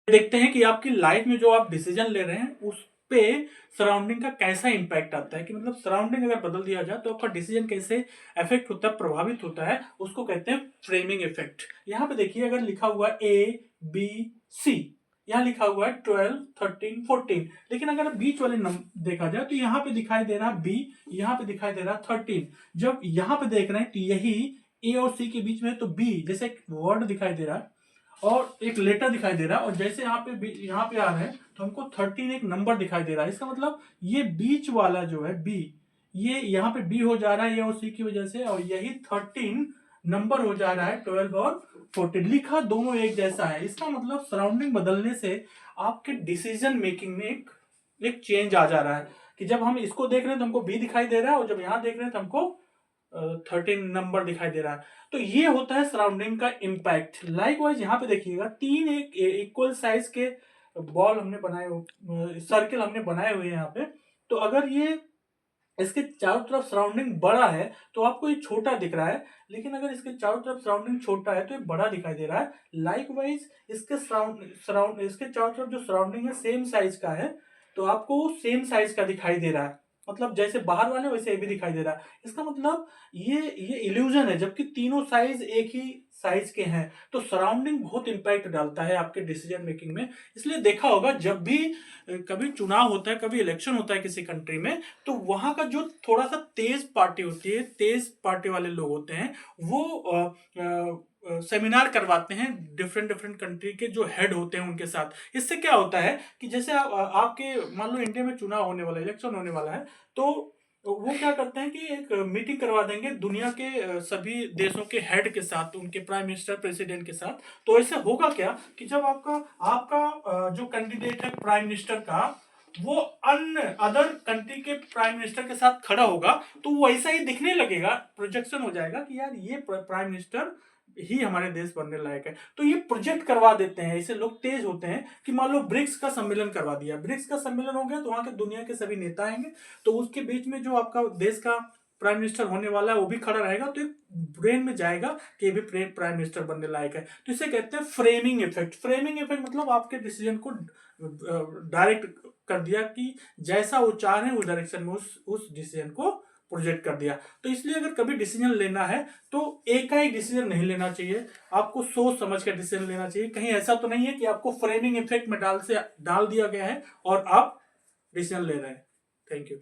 देखते हैं कि आपकी लाइफ में जो आप डिसीजन ले रहे हैं उस पे सराउंडिंग का कैसा इंपैक्ट आता है, कि मतलब सराउंडिंग अगर बदल दिया जाए तो आपका डिसीजन कैसे इफेक्ट होता है, प्रभावित होता है, उसको कहते हैं फ्रेमिंग इफेक्ट। यहाँ पे देखिए अगर लिखा हुआ A B C, यहाँ लिखा हुआ है 12 13 14, लेकिन अगर बीच वाले नंबर देखा जाए तो यहाँ पे दिखाई दे रहा है B, यहाँ पे दिखाई दे रहा है 13। जब यहाँ पे देख रहे हैं कि यही A और C के बीच में है तो B जैसे एक वर्ड दिखाई दे रहा है और एक लेटर दिखाई दे रहा है, और जैसे यहाँ पे आ रहे हैं तो हमको 13 एक नंबर दिखाई दे रहा है। इसका मतलब ये बीच वाला जो है बी, ये यहाँ पे बी हो जा रहा है ए और सी की वजह से, और यही 13 नंबर हो जा रहा है 12 और 14। लिखा दोनों एक जैसा है। इसका मतलब सराउंडिंग बदलने से आपके डिसीजन मेकिंग में एक चेंज आ जा रहा है, कि जब हम इसको देख रहे हैं तो हमको बी दिखाई दे रहा है, और जब यहाँ देख रहे हैं तो हमको 13 नंबर दिखाई दे रहा है। तो ये होता है सराउंडिंग का इम्पैक्ट। लाइकवाइज यहाँ पे देखिएगा तीन एक इक्वल साइज के बॉल हमने बनाए, सर्किल हमने बनाए हुए हैं यहाँ पे। तो अगर ये इसके चारों तरफ सराउंडिंग बड़ा है तो आपको ये छोटा दिख रहा है, लेकिन अगर इसके चारों तरफ सराउंडिंग छोटा है तो ये बड़ा दिखाई दे रहा है। लाइकवाइज इसके चारों तरफ जो सराउंडिंग है सेम साइज का है तो आपको सेम साइज का दिखाई दे रहा है, मतलब जैसे बाहर वाले वैसे भी दिखाई दे रहा है। इसका मतलब ये इल्यूजन है, जबकि तीनों साइज एक ही साइज के हैं। तो सराउंडिंग बहुत इंपैक्ट डालता है आपके डिसीजन मेकिंग में। इसलिए देखा होगा जब भी कभी चुनाव होता है, कभी इलेक्शन होता है किसी कंट्री में, तो वहां का जो थोड़ा सा तेज पार्टी होती है, तेज पार्टी वाले लोग होते हैं, वो सेमिनार करवाते हैं डिफरेंट डिफरेंट कंट्री के जो हेड होते हैं उनके साथ। इससे क्या होता है कि जैसे आपके मान लो इंडिया में चुनाव होने वाला है, इलेक्शन होने वाला है, तो वो क्या करते हैं कि एक मीटिंग करवा देंगे दुनिया के सभी देशों के हेड के साथ, उनके प्राइम मिनिस्टर प्रेसिडेंट के साथ। तो ऐसे होगा क्या कि जब आपका आपका जो कैंडिडेट है प्राइम मिनिस्टर का, वो अदर कंट्री के प्राइम मिनिस्टर के साथ खड़ा होगा तो वो ऐसा ही दिखने लगेगा, प्रोजेक्शन हो जाएगा कि यार ये प्राइम मिनिस्टर ही हमारे देश बनने लायक है। तो ये प्रोजेक्ट करवा देते हैं, ऐसे लोग तेज होते हैं कि मान लो ब्रिक्स का सम्मेलन करवा दिया, ब्रिक्स का सम्मेलन हो गया तो वहां के दुनिया के सभी नेता आएंगे, तो उसके बीच में जो आपका देश का प्राइम मिनिस्टर होने वाला है वो भी खड़ा रहेगा, तो एक ब्रेन में जाएगा कि ये भी प्राइम मिनिस्टर बनने लायक है। तो इसे कहते हैं फ्रेमिंग इफेक्ट। फ्रेमिंग इफेक्ट मतलब आपके डिसीजन को डायरेक्ट कर दिया कि जैसा वो चाह रहे हैं उस डायरेक्शन में उस डिसीजन को प्रोजेक्ट कर दिया। तो इसलिए अगर कभी डिसीजन लेना है तो एक ही डिसीजन नहीं लेना चाहिए, आपको सोच समझ कर डिसीजन लेना चाहिए। कहीं ऐसा तो नहीं है कि आपको फ्रेमिंग इफेक्ट में डाल दिया गया है और आप डिसीजन ले रहे हैं। Thank you.